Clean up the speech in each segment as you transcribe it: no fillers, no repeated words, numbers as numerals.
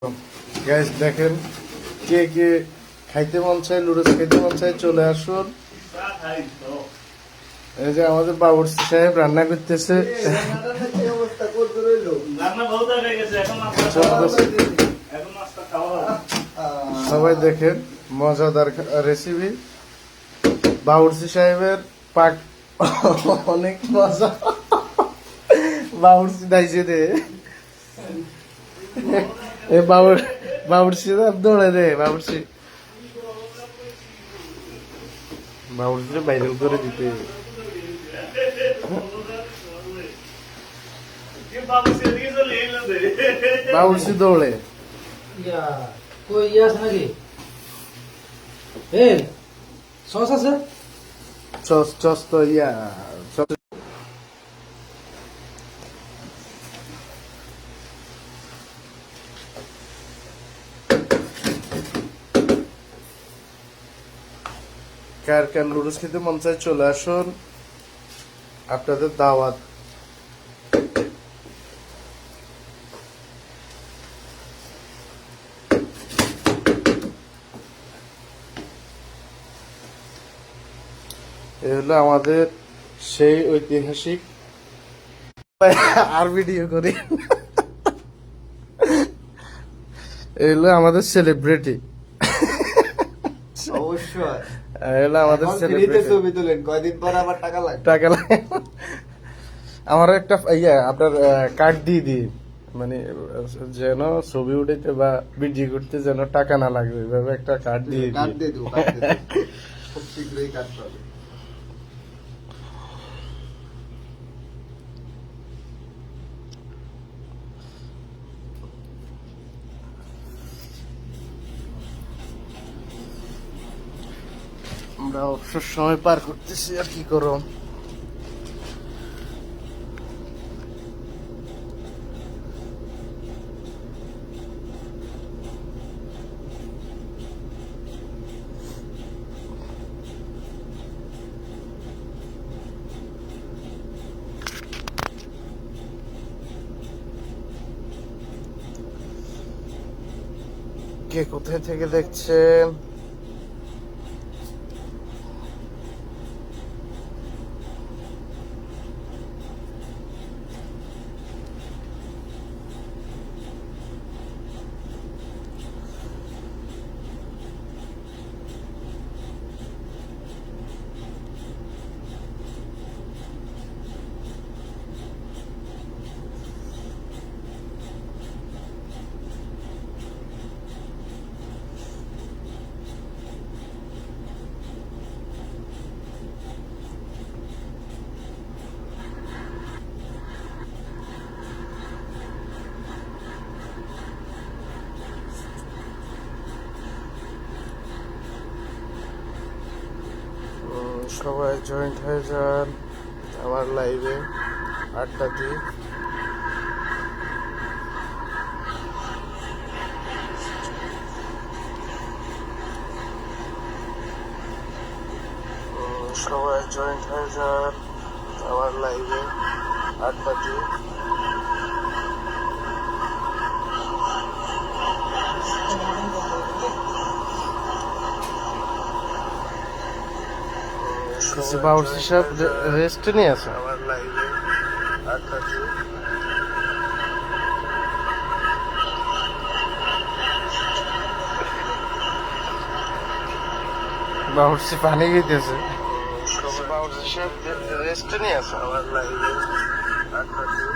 Guys দেখেন, কে কে খাইতে মন চায়, লুডোস খাইতে মন চায় চলে আসুন। এই যে আমাদের বাবুর্চি সাহেব রান্না করতেছে। সবাই দেখেন, মজাদার রেসিপি। বাবুর্চি সাহেবের পাক অনেক মজা। বাবুর্চি দাইছে দে বাবুর্চি দৌড়ে দে, বাবুর্চি ভাইরাল করে দিতে। বাবুর্চি দৌড়ে সস আছে, চস চস তো কার কার লুডুস খেতে মন চায় চলে আসুন, আপনাদের দাওয়াত। এ হলো আমাদের সেই ঐতিহাসিক। আর ভিডিও করি। এই হলো আমাদের সেলিব্রিটি। অবশ্যই এগুলো আমাদের সেলিব্রিটি। ছবি তুলেন, কয়দিন পর আবার টাকা লাগে। টাকা লাগে। আমার একটা আপনার কার্ড দিয়ে দিই, মানে যেন ছবি উঠাইতে বা ভিডিও করতে যেন টাকা না লাগে, ওইভাবে একটা কার্ড দিয়ে কার্ড দিই। দিয়ে দেবো, খুব শীঘ্রই কার্ড পাবে। আমরা অবসর সময় পার করতেছি, আর কি করো। কে কোথায় থেকে দেখছেন? সবাই জয়েন্ট হয়ে যান আমার লাইভে, আড্ডা দিই। সবাই জয়েন্ট হয়ে যান আমার লাইভে, আড্ডা দিই। বাবুর্চি সাহেব রেস্ট নিয়ে আছে আমার লাইভে, আড্ডা দিই। বাবুর্চি পানি খেতেছে। বাবুর্চি সাহেব রেস্ট নিয়ে আছে আমার লাইভে, আড্ডা দিই।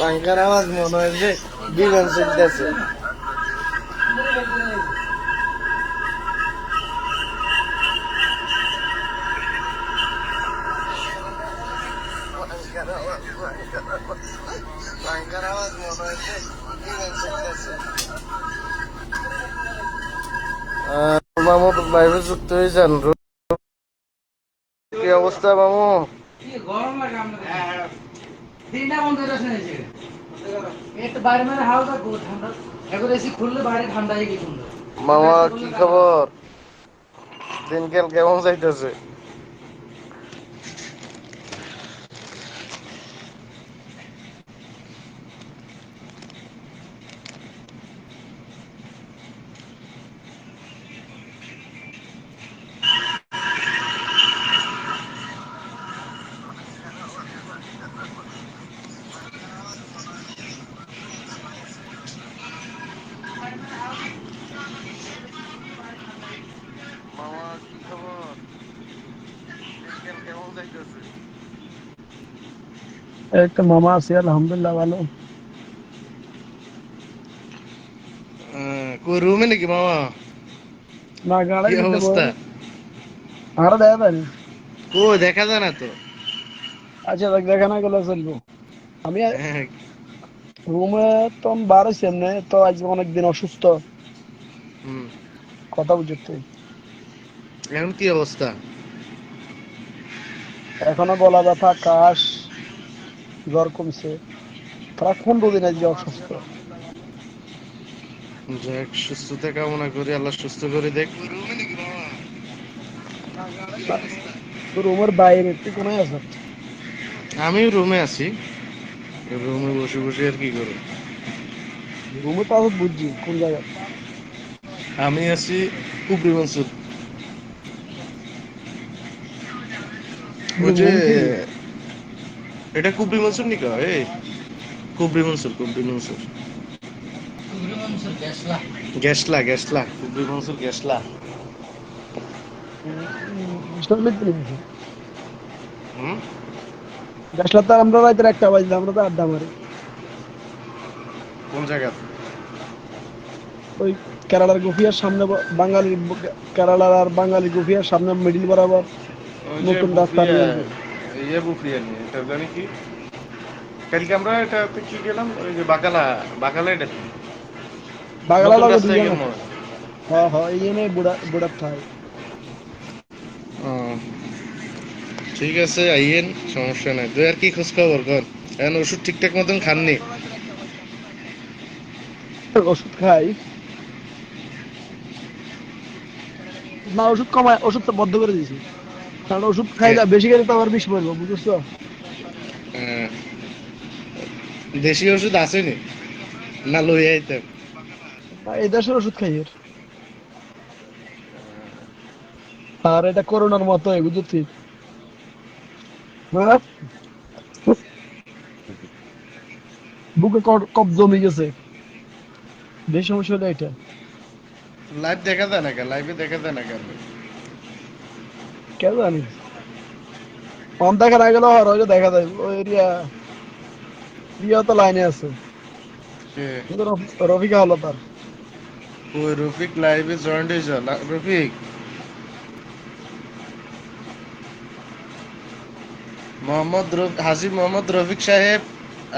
পাঙ্কার আওয়াজ মনে হয় যে বিমান চলতেছে। পাঙ্কার আওয়াজ মনে হয় যে বিমান চলতেছে। মামু লাইভে যুক্ত হয়ে যান। কি অবস্থা মামু? গরম লাগে আমাদের। তিনটা বন্ধ করে শুনেছি একটু বাইরে মানে হালকা ঠান্ডা, এখন এসি খুললে বাইরে ঠান্ডা হয়ে গেছে। মামা কি খবর? দিনকাল কেমন যাইতেছে? মামা কি খবর? দিনকাল কেমন যাইতেছে? একটা মামা আছে আলহামদুলিল্লাহ ভালো। কই রুমে নাকি মামা? না কি গাড়ির ভিতরে অবস্থা? বল। আর দেখা যায় না। কই দেখা যায় না তো। আচ্ছা দেখ দেখা না গেলে চলবো। আমি হ্যাঁ, রুমে তো আমি বার হইছি এমনি তো আজ অনেকদিন অসুস্থ। হুম। কথা বুঝতে এখন কি অবস্থা? এখনো গলা ব্যথা কাশ জ্বর কমছে প্রায় 15 দিন আজকে অসুস্থ। যাক, সুস্থতা কামনা করি, আল্লাহ সুস্থ করে দেখ। রুমের বাইরে তুই কোনায় আছ? আমিও রুমে আছি, রুমে বসে বসে আর কি করব। রুমে তো আছ বুঝছি কোন জায়গায়। আমি আছি কুবরি মনসুর। ওই যে রুম কি এটা কুবরি মনসুর নি কয় কুবরি মনসুর, কুবরি মনসুর। কুবরি মনসুর গেছলা। গেসলা, গেসলা, কুবরি মনসুর গেসলা। সমিত নিয়েছি হুম। গাছলা তো আমরা রাতের 1টা বাজলে আমরা তো আড্ডা মারি কোন জায়গা? ওই কেরালার গুফিয়ার সামনে বাঙালির কেরালার আর বাঙালি গুফিয়ার সামনে মিডিল বরাবর ওই যে নতুন রাস্তা বুফিয়া, নিয়ে আসবে। ইয়ে বুফিয়া নিয়ে এটা জানি কি, কালকে আমরা এটাতে কি গেলাম, ওই যে বাকালা, বাকালা এটা কি? বাঙালা নতুন লাগে রাস্তায় দুইজন গেল আছে। মনে হয়। হ্যাঁ হ্যাঁ এই জন্য বুড়ার ঠাই। ও, ঠিক আছে আইয়েন, সমস্যা নাই। তুই আর কি খোঁজ খবর কর? এখন ওষুধ ঠিকঠাক মতন খাননি? ওষুধ খাই না, ওষুধ কমায়, ওষুধ তো বন্ধ করে দিয়েছি কারণ ওষুধ খাইলে বেশি খেলে তো আবার বিষ পড়বো বুঝছো। আহ, দেশি ওষুধ আসেনি না, লই আইতাম। না, এই দেশের ওষুধ খাই এর। আর এটা করোনার মতো বুঝছি। হ্যাঁ, বুকে কফ জমে গেছে, বেশি সমস্যা হলো এটা। লাইভ দেখা যায় না কেন? লাইভে দেখা যায় না কেন? কে জানি কম দেখা না গেলেও আর হয়তো দেখা যায় ওই এরিয়া। রিয়া তো লাইনে আছে সে কিন্তু রফিকা হলো তার। ওই রফিক লাইভে জয়েন্ট হয়েছে। রফিক, হাজী মোহাম্মদ রফিক সাহেব,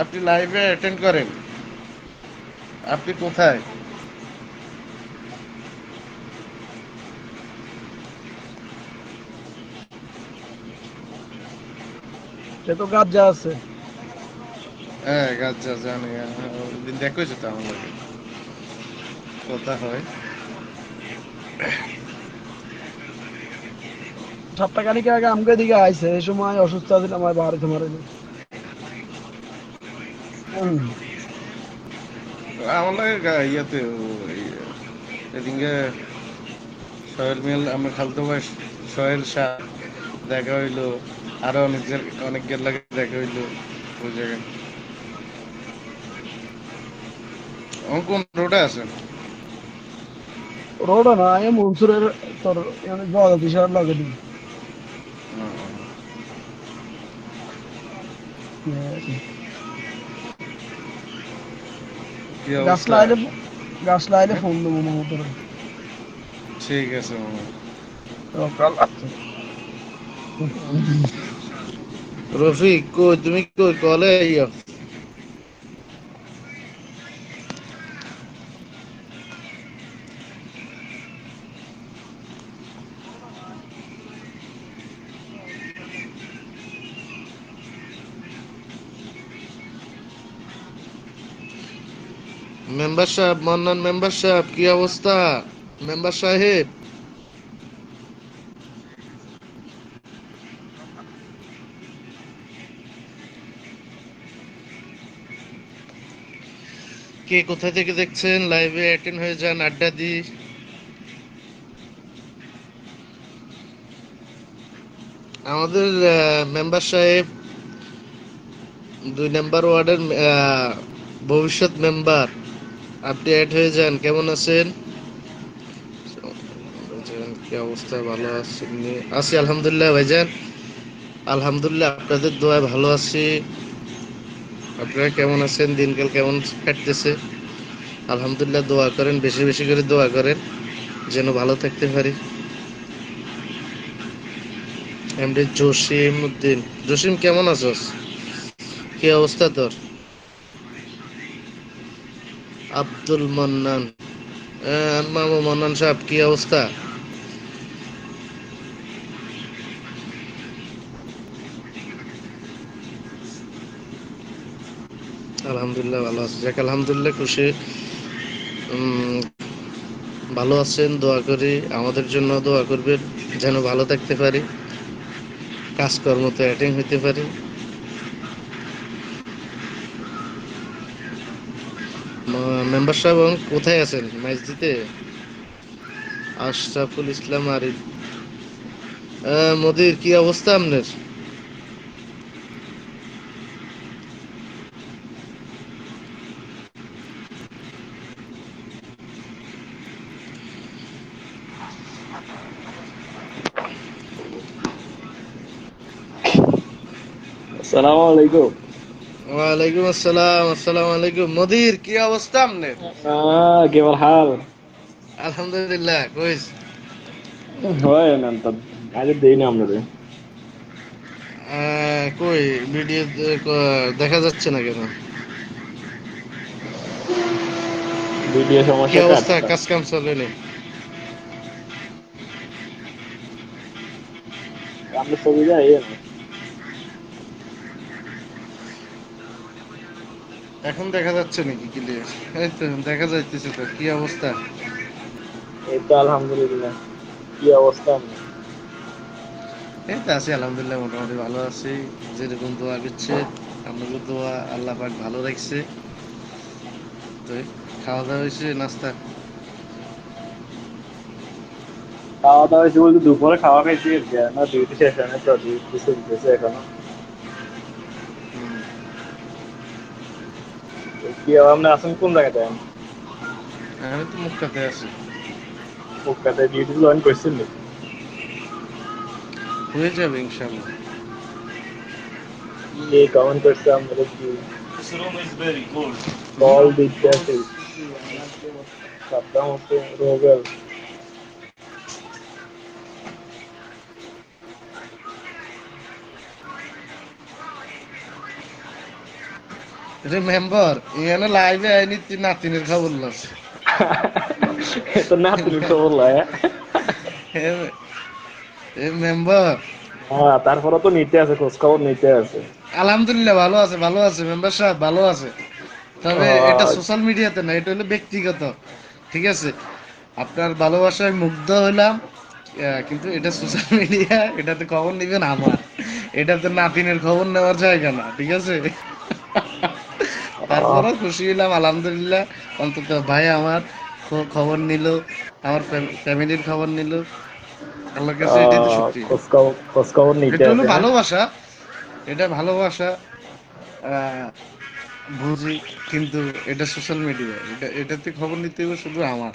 আপনি লাইভে অ্যাটেন্ড করেন। আপনি কোথায়? সে তো কাজ যা আছে। হ্যাঁ, গাজ্জা জানি, ওদিন দেখা হয়েছে তো আমার লগে, কথা হয়। 7টা খানিক আগে আমগে দিকে আইছে এই সময় অসুস্থ আছিল আমার বাড়িতে মারিল। আমার লাগে ইয়াতে ওই এদিকে সোহেল মিয়াল, আমার খালতো ভাই সোহেল শাহ দেখা হইলো, আরো অনেকের লাগে দেখা হইলো ওই জায়গায়। আমার কোন রোডে আছে? রোড না এ মনসুরের তোর জগত বিশাল লাগে দিই। কি গাছ অবস্থা? লাগাইলে গাছ লাগাইলে হ্যাঁ? ফোন দেবো মামা তোর। ঠিক আছে মামা। কাল রফিক কই, তুমি কই? কলে আইয়া। মেম্বার সাহেব, মন্নান মেম্বার সাহেব, কি অবস্থা? মেম্বার সাহেব, কে কোথা থেকে দেখছেন লাইভে অ্যাটেন্ড হয়ে যান, আড্ডা দি। আমাদের মেম্বার সাহেব 2 নম্বর ওয়ার্ডের ভবিষ্যৎ মেম্বার, আপনি অ্যাড হয়ে যান। কেমন আছেন? ভাইজান, কি অবস্থা? ভালো আছেন? আছি আলহামদুলিল্লাহ ভাইজান, আলহামদুলিল্লাহ আপনাদের দোয়ায় ভালো আছি। আপনারা কেমন আছেন? দিনকাল কেমন কাটতেছে? আলহামদুলিল্লাহ, দোয়া করেন, বেশি বেশি করে দোয়া করেন যেন ভালো থাকতে পারি। এমডি জসিম উদ্দিন, জসিম কেমন আছস? কি অবস্থা তোর? আব্দুল মান্নান, মামু মান্নান সাহেব, কি অবস্থা? আলহামদুলিল্লাহ ভালো আছি, যাক আলহামদুলিল্লাহ, খুশি। উম, ভালো আছেন, দোয়া করি, আমাদের জন্য দোয়া করবেন যেন ভালো থাকতে পারি, কাজকর্মতে অ্যাটেন্ড হইতে পারি। মেম্বার সাহেব কোথায় আছেন? মসজিদে? আশরাফুল ইসলাম আরিফ, মোদির কি অবস্থা আপনার? আসসালামু আলাইকুম। ওয়ালাইকুম আসসালাম, আসসালামু আলাইকুম। মোদির কি অবস্থা আপনার? كيف الحال؟ আলহামদুলিল্লাহ, কইস। وين انت؟ قاعد تديني عمري. কই ভিডিও দেখা যাচ্ছে না কেন? ভিডিও কি সমস্যা অবস্থা, কাটটা। কাজ কাম চলেনি? আমরা ছবি যাই না। এখন দেখা যাচ্ছে নাকি ক্লিয়ার? এই তো দেখা যাইতেছে। তো কি অবস্থা? এই তো আলহামদুলিল্লাহ। কি অবস্থা আপনার? এই তো আছি আলহামদুলিল্লাহ, মোটামুটি ভালো আছি। যেরকম দোয়া করছে, আপনাদের দোয়া আল্লাহ পাক ভালো রাখছে। তো খাওয়া দাওয়া হয়েছে, নাস্তা? খাওয়া দাওয়া হয়েছে বলতে দুপুরে খাওয়া খাইছি আর কি, না ডিউটি শেষ হয় না তো, ডিউটি চলতেছে এখনো। হুম। তো কি আপনি আছেন কোন জায়গাতে? আমি তো মুক্তাতে আছি। কলকাতা ডিউটি জয়েন করছেন নাকি? হয়ে যাবে ইনশাল্লাহ। কি কমেন্ট করছে আমাদের কি হুম? কল দিতে আছে? সাদ্দাম হোসেন রোবেল। রে মেম্বার, এখানে লাইভে আইনি তুই নাতিনের খবর লস। তো না তুমি খবর লয়। এ মেম্বার, হ্যাঁ, তারপরে তো নিতে আছে, খোঁজ খবর নিতে আছে। আলহামদুলিল্লাহ ভালো আছে, ভালো আছে মেম্বার সাহেব, ভালো আছে। তবে এটা আহ, সোশ্যাল মিডিয়াতে না, এটা হলো ব্যক্তিগত। ঠিক আছে, আপনার ভালোবাসায় মুগ্ধ হইলাম, কিন্তু এটা সোশ্যাল মিডিয়া, এটাতে খবর নিবেন আমার, এটাতে নাতিনের খবর নেওয়ার জায়গা না, ঠিক আছে? আহ, তারপরও খুশি হইলাম আলহামদুলিল্লাহ, অন্তত ভাই আমার খবর নিল, আমার ফ্যামিলির খবর নিল। আল্লাহর কাছে এটাই তো শুকরিয়া। খোঁজ খবর নিতে এটা হলো আছে, হ্যাঁ। ভালোবাসা, এটা ভালোবাসা। আহ, বুঝি, কিন্তু এটা সোশ্যাল মিডিয়া, এটাতে খবর নিতে হবে শুধু আমার।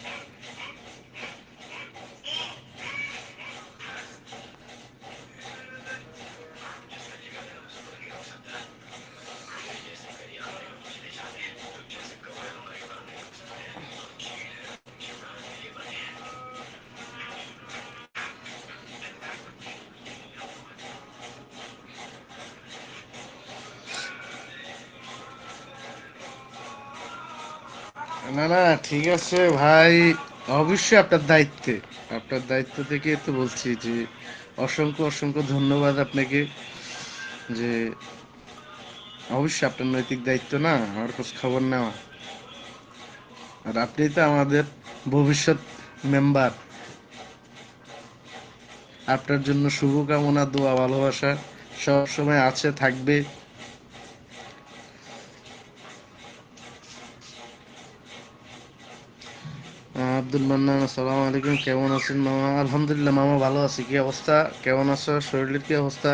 না না, ঠিক আছে ভাই, অবশ্যই আপনার দায়িত্বে, আপনার দায়িত্ব থেকে তো বলছি যে অসংখ্য অসংখ্য ধন্যবাদ আপনাকে, যে অবশ্যই আপনার নৈতিক দায়িত্ব না আমার খোঁজ খবর নেওয়া। আর আপনি তো আমাদের ভবিষ্যৎ মেম্বার, আপনার জন্য শুভকামনা, দোয়া, ভালোবাসা সব সময় আছে, থাকবে। আব্দুল মান্নান, আসসালামু আলাইকুম, কেমন আছেন মামা? আলহামদুলিল্লাহ মামা, ভালো আছি। কি অবস্থা, কেমন আছো? শরীরের কি অবস্থা?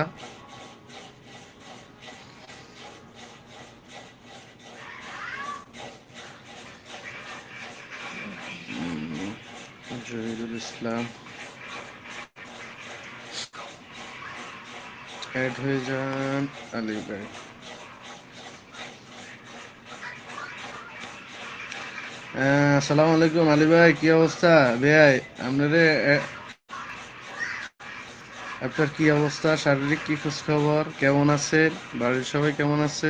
জহিরুল ইসলাম, অ্যাড হয়ে যান। আলী ভাই, আসসালামু আলাইকুম আলী ভাই, কি অবস্থা? ভাই আপনারে আপনার কি অবস্থা, শারীরিক কি খোঁজ খবর, কেমন আছে? বাড়ির সবাই কেমন আছে?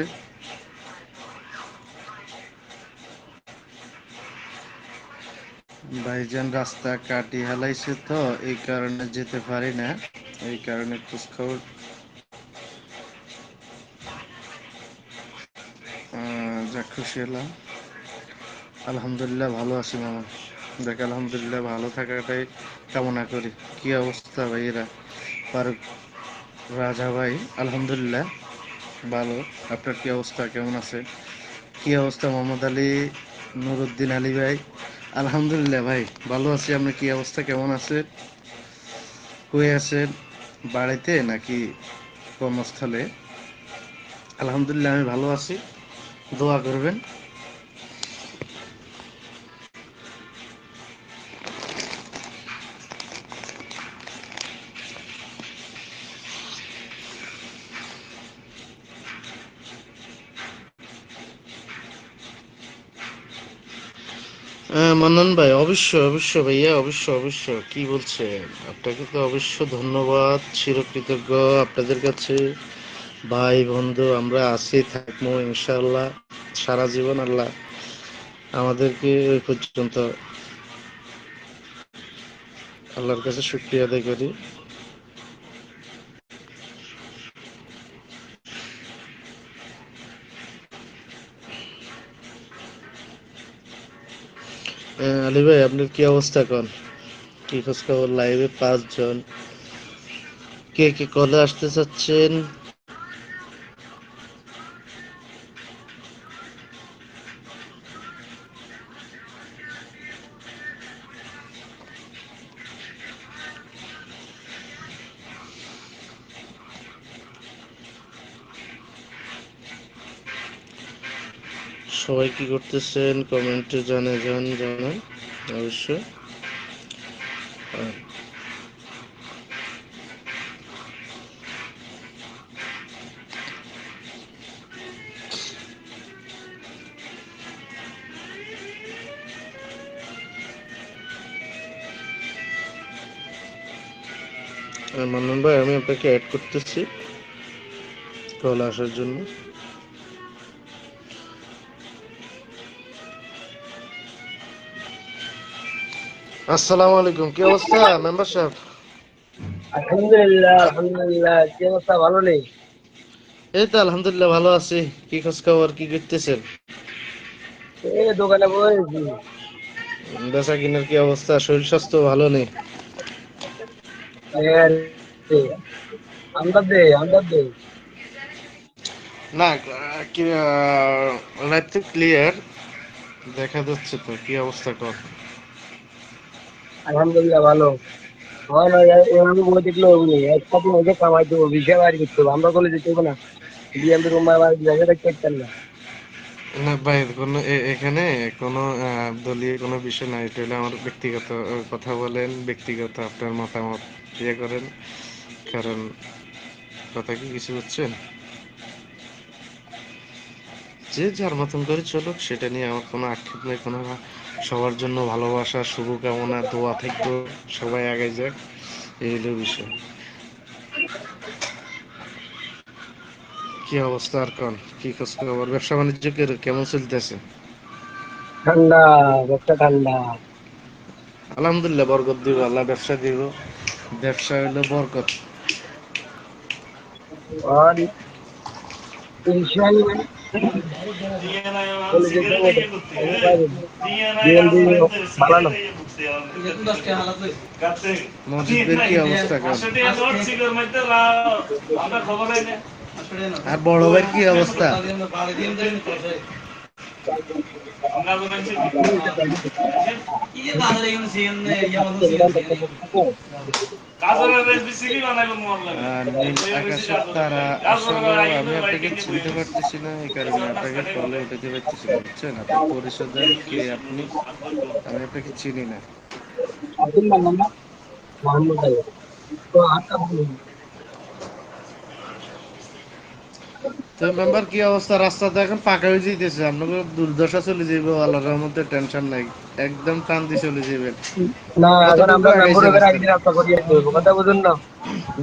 ভাইজান রাস্তা কাটি হালাইছে তো, এই কারণে যেতে পারি না, এই কারণে খোঁজ খবর। যাক, খুশি হলাম। আলহামদুলিল্লাহ ভালো আছি মামা। দেখ, আলহামদুলিল্লাহ ভালো থাকাটাই কামনা করি। কি অবস্থা ভাইয়েরা? ফারুক রাজা ভাই, আলহামদুলিল্লাহ ভালো। আপনার কি অবস্থা, কেমন আছে? কি অবস্থা মোহাম্মদ আলী নুরুদ্দিন আলী ভাই? আলহামদুলিল্লাহ ভাই ভালো আছি। আপনার কি অবস্থা, কেমন আছে? কই আছেন, বাড়িতে নাকি কর্মস্থলে? আলহামদুলিল্লাহ আমি ভালো আছি, দোয়া করবেন। মান্নান ভাই, অবশ্যই অবশ্যই ভাইয়া, অবশ্যই অবশ্যই। কি বলছেন? আপনাকে তো অবশ্য ধন্যবাদ, চিরকৃতজ্ঞ আপনাদের কাছে। ভাই বন্ধু আমরা আছি, থাকবো ইনশাআল্লাহ সারা জীবন। আল্লাহ আমাদেরকে ওই পর্যন্ত, আল্লাহর কাছে শুকরিয়া আদায় করি। আলী ভাই আপনার কি অবস্থা, কোন কি খোঁজ খবর? লাইভে 5 জন, কে কে কলে আসতে চাচ্ছেন? সবাই কি করতেছেন কমেন্টে জানান অবশ্যই। আর মান্নান ভাই, আমি আপনাকে অ্যাড করতেছি কল আসার জন্য। আসসালামু আলাইকুম, কি অবস্থা মেম্বার সাহেব? আলহামদুলিল্লাহ, আলহামদুলিল্লাহ। কি অবস্থা, ভালো নেই? এই তো আলহামদুলিল্লাহ ভালো আছি। কি খোঁজ খবর, কি করতেছেন? এই দোকানে বসেছি। বেচা কিনার কি অবস্থা? শরীর স্বাস্থ্য ভালো নেই? এই আর কি। আমদার দে। না, কি লাইভ তো ক্লিয়ার দেখা যাচ্ছে তো, কি অবস্থা কর? আলহামদুলিল্লাহ ভালো। হয় না, এভাবে বই দেখলে হবে না। একসাথে ওকে কামাই দেবো, বিষয় বাড়ি করতে হবে। আমরা বলে যেতে হবে না, বিএমপি রুম বাড়ি জায়গা দেখতে পারতেন না। না ভাই, কোনো এখানে কোনো দলীয় কোনো বিষয় নাই, এটা হলো আমার ব্যক্তিগত কথা। বলেন ব্যক্তিগত আপনার মতামত ইয়ে করেন, কারণ কথা কি কিছু হচ্ছেন, যে যার মতন করে চলুক, সেটা নিয়ে আমার কোনো আক্ষেপ নেই, কোনো সবার জন্য ভালোবাসা, শুভকামনা, দোয়া থাকবে, সবাই আগে যাক, এই হলো বিষয়। কি অবস্থা আর কোন, কি খোঁজ খবর? ব্যবসা বাণিজ্য কেমন চলতেছে? ঠান্ডা, ব্যবসা ঠান্ডা। আলহামদুলিল্লাহ, বরকত দিব, আল্লাহ ব্যবসা দিব। ব্যবসা হলো বরকত। আর ইনশাল্লাহ বলে যেতে হবে। বিএমপি ভালো না। মসজিদের কি অবস্থা কোন? আর বড় ভাইয়ের কি অবস্থা? নীল আকাশের তারা আসলে আমি আপনাকে চিনতে পারতেছি না, এই কারণে আপনাকে কলে উঠাতে পারতেছি না, বুঝছেন? আপনি পরিচয় দেন কে আপনি, আমি আপনাকে চিনি না। আব্দুল মান্নান না? মোহাম্মদ আলী। তো আটটা বলুন। তো মেম্বার কি অবস্থা? রাস্তা তো এখন পাকা হয়ে যেতেছে, আপনাকে দুর্দশা চলে যাবে, আল্লাহর মধ্যে টেনশন নাই, একদম টান দিয়ে চলে যাবেন। না, এখন কতটুকু আমরা মেম্বার আগাইছে হলে রাস্তা? একদিন রাস্তা করিয়ে দেব, কথা বুঝুন না?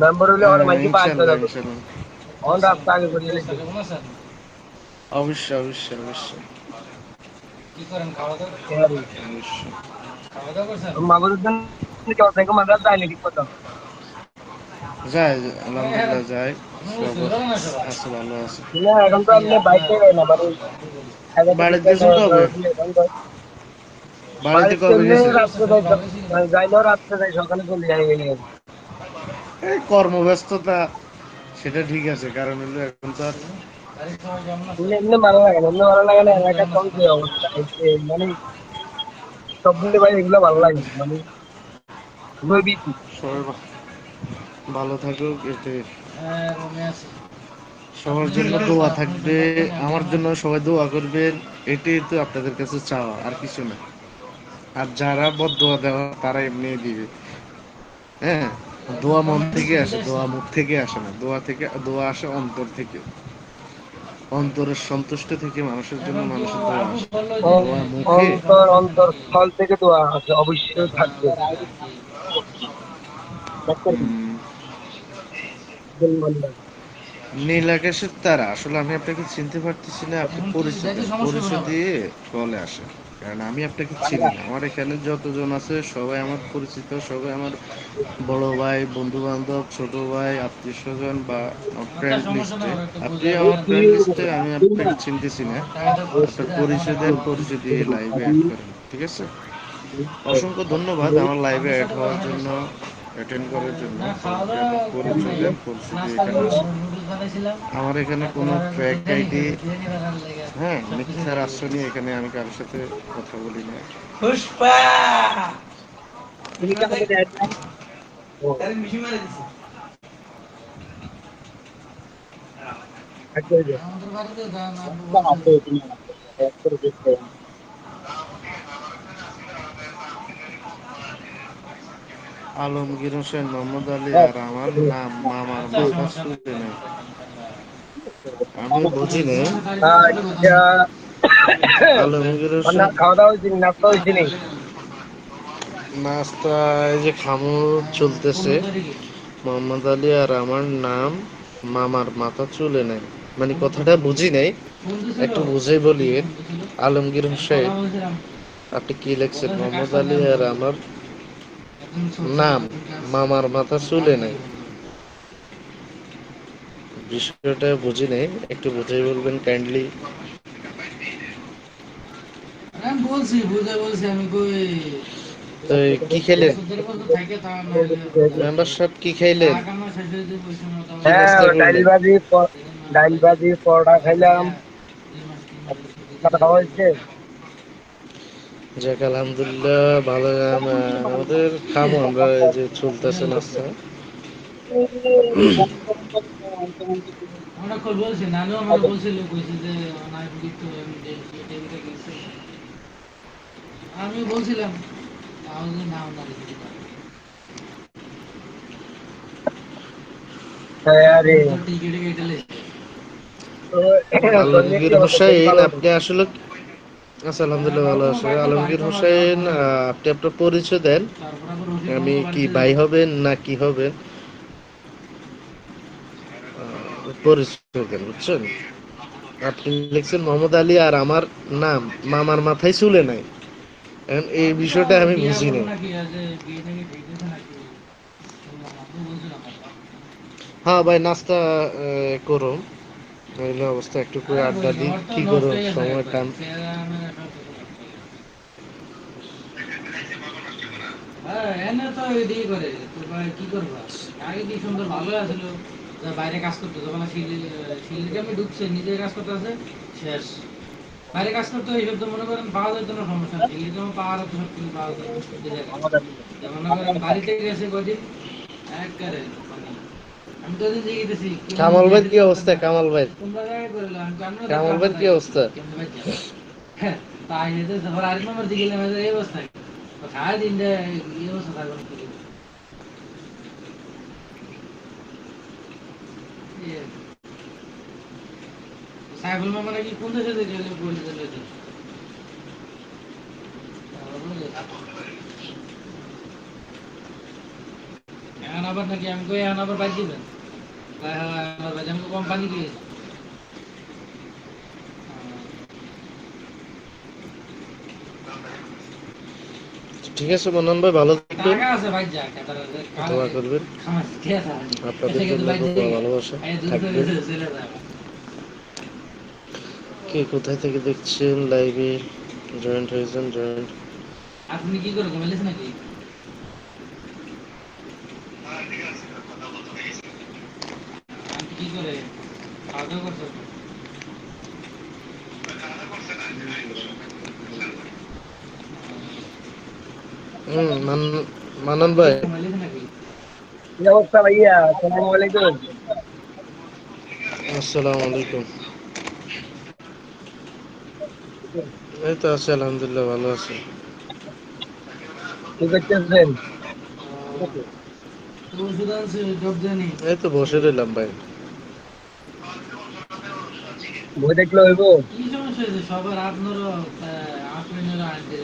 মেম্বার হলে আমার হ্যাঁ, মাইকে পাঁচ ইনশাল্লাহ যাবে, ইনশাল্লাহ। অন রাস্তা আগে করিয়ে দিতে। অবশ্যই অবশ্যই অবশ্যই অবশ্যই। মাগুরুদ্দিন চৌদ্দ মাদ্রাস যায়নি ঠিক মতো। যায়, আলহামদুলিল্লাহ যায়, সব আছে, ভালো আছে। না, এখন তো আপনি বাইক করে না, মানে বাড়িতে গেছেন কবে? বাড়িতে বাড়িতে কবে এমনি গেছেন? রাত্রে যাই, যাইলেও রাত্রে যাই, সকালে চলে যাই। এই কর্মব্যস্ততা, সেটা ঠিক আছে, কারণ হলো এখন তো আর এমনি এমনি ভালো লাগে না, এমনি ভালো লাগে না, এলাকার সব যে অবস্থা, মানে সব দিলে ভাই এগুলো ভালো লাগে না, মানে ভয়ভীতি। সবাই ভালো থাকুক, এতে সবার জন্য দোয়া থাকবে, আমার জন্য সবাই দোয়া করবেন, এটাই তো আপনাদের কাছে চাওয়া, আর কিছু না। আর যারা বদদোয়া দেওয়া তারা এমনি দিবে, হ্যাঁ। দোয়া মন থেকে আসে, দোয়া মুখ থেকে আসে না, দোয়া আসে অন্তর থেকে, অন্তরের সন্তুষ্ট থেকে মানুষের জন্য মানুষের দোয়া আসে। দোয়া মুখে অন্তর অন্তর স্থল থেকে তো আছে, অবশ্যই থাকবে। উম, নীল আকাশের তারা আসলে আমি আপনাকে চিনতে পারতেছি না, আপনি পরিচয় দেন, পরিচয় দিয়ে কলে আসেন, কারণ আমি আপনাকে চিনি না। আমার এখানে যতজন আছে সবাই আমার পরিচিত, সবাই আমার বড় ভাই, বন্ধু বান্ধব, ছোট ভাই, আত্মীয় স্বজন বা ফ্রেন্ড লিস্টে। আপনি আমার ফ্রেন্ড লিস্টে, আমি আপনাকে চিনতেছি না। আপনার পরিচয় দেন, পরিচয় দিয়ে লাইভে অ্যাড করেন, ঠিক আছে? অসংখ্য ধন্যবাদ আমার লাইভে অ্যাড হওয়ার জন্য, অ্যাটেন্ড করার জন্য। সবাইকে আপনি পরিচয় দেন, পরিচয় দিয়ে এখানে আসেন। আমার এখানে কোনো ফ্যাক আইডি, হ্যাঁ, মিথ্যার আশ্রয় নিয়ে এখানে আমি কারোর সাথে কথা বলি না। তুমি কি আমাকে দেয় নাই? ও, এক করে দে। আছে, তুমি আমাকে এক করে দিতে। আলমগীর হোসেন, মোহাম্মদ আলী আর আমার নাম মামার মাথা ছুঁতে নেই, আমি বুঝি না। আচ্ছা, আলমগীর হোসেন, খাওয়া দাওয়া হয়েছে, নাস্তা হয়েছে নি? নাস্তা এই যে খামু চলতেছে। মোহাম্মদ আলী আর আমার নাম মামার মাথা চুলে নেই, মানে কথাটা বুঝি নাই, একটু বুঝে বলিয়ে। আলমগীর হোসেন, আপনি কি লিখছেন? মোহাম্মদ আলী আর আমার নাম মামার মাথা চুলে নেই, বিষয়টা বুঝি নাই, একটু বুঝাই বলবেন কাইন্ডলি। আমি বলছি বুঝে বলছি আমি কই তো কি খেলেন? ওষুধের কথা থাকে তা না মেম্বারশিপ কি খাইলেন? লাগানো শেষ হয়ে যে বসে কি মোটামুটি হ্যাঁ, নাস্তা ডাইল করলেন? ভাজি, ডাইল ভাজি, পরোটা খাইলাম, 2 মাস 3 মাস খাওয়া হয়েছে। যাক আলহামদুলিল্লাহ, ভালো। আমাদের খামো আমরা, এই যে চলতেছে নাস্তা। আমরা কল বলছি নানু আমার বলছিল কইছে যে অনাই তো আমি টেবিলে গেছে আমি বলছিলাম তাহলে নাও না লিখে দিতে হ্যাঁ রে। তো টিকিট কেটেলে তো তোর কি আলমগীর অবস্থা? শরীর হোসেন, ভালো আছে? আপনি আসলে, আচ্ছা আলহামদুলিল্লাহ ভালো আছে। আলমগীর হোসেন, আপনি আপনার পরিচয় দেন, তারপর আবার রশিদ আমি মামার কি বাড়িতে ভাই যাবো হবেন না কি হবেন, পরিচয় দেন, বুঝছেন? আপনি লিখছেন মোহাম্মদ আলী আর আমার নাম মামার মাথায় চুলে নাই, এখন এই আমি তো বিষয়টা আমি বিয়া বুঝি করবো না। নাকি আজ বিয়ে নাকি ঠিক আছে নাকি আপনি বলছিলাম হ্যাঁ ভাই, নাস্তা করুন, নইলে অবস্থা, একটু করে আরে আড্ডা বলি দিই, ঘর তো কি নষ্ট করুন, হয়ে গেছে সময় একবার টান। হ্যাঁ এনে তো এদিকে করে তো ভাই কি করবা আগে কি সুন্দর ভালো আছিল বাইরে কাজ করতে যখন শিলির আমি ঢুকছে নিজে কাজ করতে আছে শেষ বাইরে কাজ করতে হয় এইসব তো মনে করেন পাওয়া যেত না, সমস্যা নেই, এগুলি যেমন পাওয়ার তো সব কিছু পাওয়া যেত এই জায়গায়। যে মনে করেন বাড়িতে গেছে কদিন একবারে মানে আমি তো ওদিন জিজ্ঞেসি কামাল ভাই কি অবস্থা? কামাল ভাই, তোমরা জায়গায় করলো আমি কেমন কামাল ভাই কি অবস্থা? কেমন ভাই হ্যাঁ তাই যেতে সবার আরেক নম্বর দিকে গেলাম এই অবস্থা সারাদিন এই অবস্থা থাকবে না। সাইফুল মামা নাকি কোন দেশে দেখলে পরিচিত হয়েছে এখন আবার নাকি আমি কই এখন আবার বাদ দিবেন আমাকে কোম্পানি কি ঠিক আছে মনন ভাই, ভালো থাকবেন, টাকা আছে ভাই যা দোয়া করবেন, আপনাদের জন্য দোয়া ভালোবাসা থাকবেন। কে কোথায় থেকে দেখছেন, লাইভে জয়েন্ট হয়েছেন? জয়েন্ট আপনি কি করে ঘুমাইলেছেন নাকি? আপনি কি করে খাওয়া দাওয়া করছেন? মানন ভাই, ঘুমাইলেছেন নাকি? কি অবস্থা ভাইয়া? আসসালামু আলাইকুম। আসসালামু আলাইকুম। এই তো আছি আলহামদুলিল্লাহ, ভালো আছি। কি করতেছেন? তো ওষুধ আনছে জব জানি এই তো বসে রইলাম ভাই। বই দেখলে হইব? কি সমস্যা হয়েছে সবার আপনারও আপনারও আনতে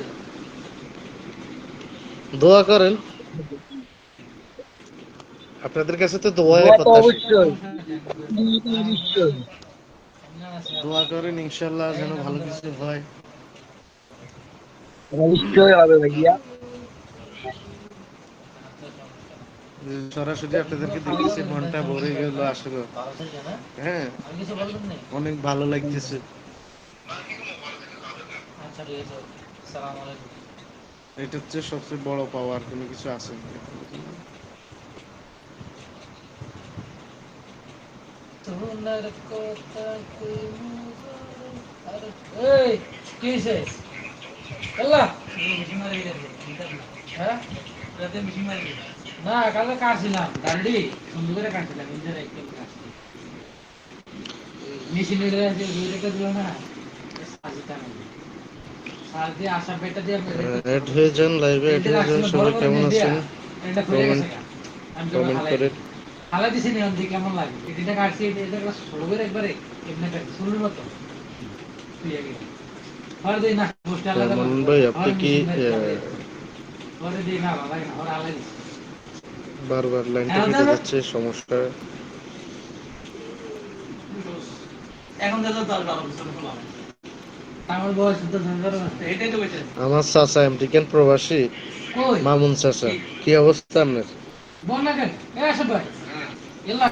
দোয়া করেন, আপনাদের কাছে তো দোয়াই দোয়া তো প্রত্যাশী। অবশ্যই, সমস্যা নেই দোয়া তো অবশ্যই। দোয়া করেন ইনশাল্লাহ যেন ভালো কিছু হয়। নিশ্চয়ই হবে ভাইয়া। সরাসরি আপনাদেরকে দেখতেছি, মনটা ভরে গেল আসলে। হ্যাঁ, আমি কিছু বলবেন না? অনেক ভালো লাগতেছে। আচ্ছা ঠিক আছে, সালাম আলাইকুম। এটা হচ্ছে সবচেয়ে বড় পাওয়ার, কোনো কিছু আছে না। তোমার কথা কই এই কি হইছে আল্লাহ মিশি মারি গেছে হ্যাঁ রাতে মিশি মারি গেছে না কালকে কাটছিলাম দাড়ি সুন্দর করে কাটছিলাম ইন্টার একদম কাটছি মেশিনে আছে দুইটা দিল না সাজিটা না সাজি আশা পেটা দিয়ে অ্যাড হয়ে যান, লাইভে অ্যাড হয়ে যান। সবাই কেমন আছেন? এটা খুলে গেছে আমি তো কমেন্ট হালাই করেন। হালাই দিছি না আমি কেমন লাগে এটা কাটছি এটা ষোলো করে একবারে এমনি কাটছি শুরুর মতো তুই আগে আর দেই না পোস্ট আলাদা মনন ভাই, আপনি কি পরে দেই না বাবা না ওরা আলাদা বারবার লাইনটা কেটে যাচ্ছে, সমস্যা? এখন দাদা তার বাবা আমার বয়স তো ধন্যবাদ এটাই তো কইছেন আমার চাচা আমেরিকান প্রবাসী, কই মামুন চাচা, কি অবস্থা আপনার? বল না কেন এ আসো ভাই এলা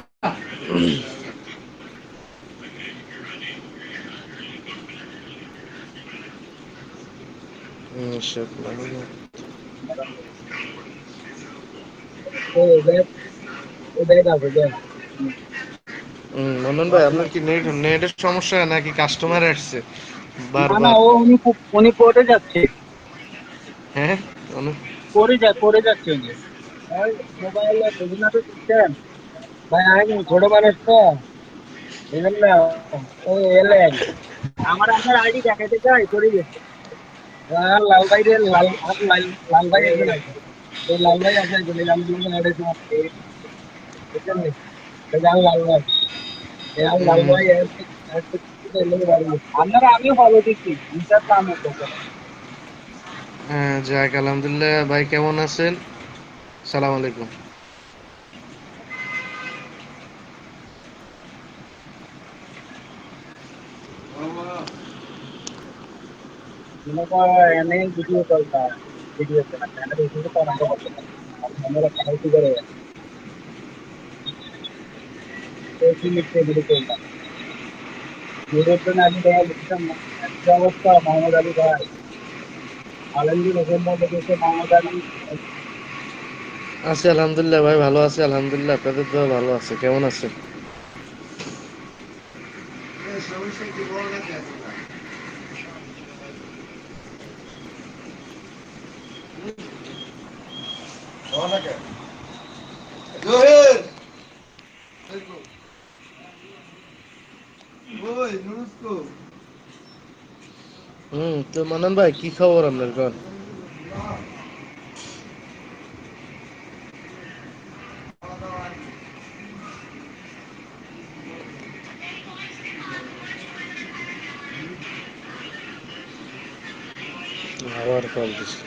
দেখ আছে দেখ। মনন ভাই, আপনার কি নেটের সমস্যা নাকি কাস্টমার আসছে না না, বারবার? উনি পড়ে যাচ্ছে, হ্যাঁ, অনেক পড়ে যাচ্ছে উনি। মোবাইলে বুঝি না তো সিস্টেম। ভাই আমি ছোট মানুষ তো, বুঝলেন না, ওই এলেন আমার আপনার আইডি দেখাইতে চাই পড়ে গেছে। আর লাল ভাই রে, লাল ভাই একজন আছে, এই লাল ভাই আছে একজন, এই লাল ভাই আছে বুঝলেন নি? এই যে আমি লাল ভাই, এই আমি লাল ভাই আপনারা আমিও ফলো দিচ্ছি, ইনশাআল্লাহ আমি করবো। হ্যাঁ, যাক আলহামদুলিল্লাহ। ভাই কেমন আছেন? সালাম আলাইকুম। মনে করো এনে ভিডিও কলটা, ভিডিও কল চ্যানেলে ভিডিও কল আমাকে করতে পারে, আমরা কাউকে করে এই লিখতে ভিডিও কলটা ভিডিওর জন্য আমি তোমার লিখতাম না। একটা অবস্থা মোহাম্মদ আলী ভাই, আলমগীর হোসেন ভাই দেখেছে মোহাম্মদ আলী। আছি আলহামদুলিল্লাহ ভাই, ভালো আছি আলহামদুলিল্লাহ। আপনাদের তো ভালো আছে, কেমন আছেন? জহির ওই নুরুস কো তো মানান ভাই কি খবর আপনার কোন? আবার কল দিছি।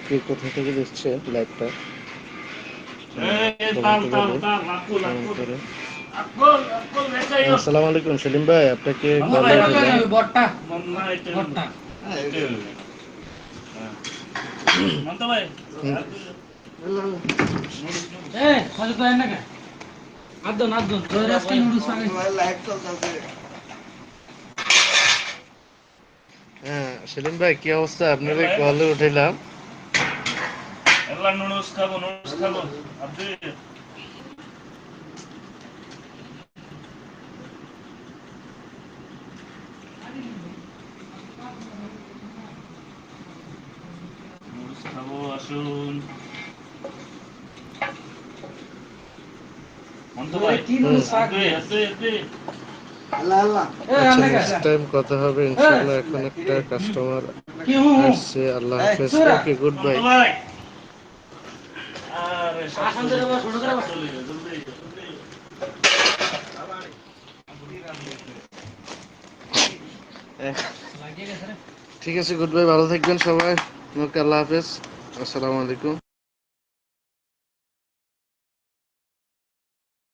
কে কোথা থেকে দেখছে লাইভটা আসসালামু আলাইকুম সেলিম ভাই, আপনাকে কলে দিলাম। বটটা বটটা এ খালি তো এনে কে আদন আদন তোর আজকে নুডলস আগে লাইভ চলতেছে হ্যাঁ সেলিম ভাই কি অবস্থা? আপনার কলে উঠাইলাম। নুডলস খাবো আপনি নুডলস খাবো, আসুন। কি নুডলস আগে আল্লাহ আল্লাহ এ আচ্ছা আনে কে নেক্সট টাইম কথা হবে ইনশাআল্লাহ। এখন একটা কাস্টমার কি হু আসছে। আল্লাহ হাফেজ। Okay good bye. আসান ধরে বস ছোট করে বস লাগিয়ে গেছে রে ঠিক আছে, গুড বাই, ভালো থাকবেন সবাই। ওকে আল্লাহ হাফেজ, আসসালামু আলাইকুম।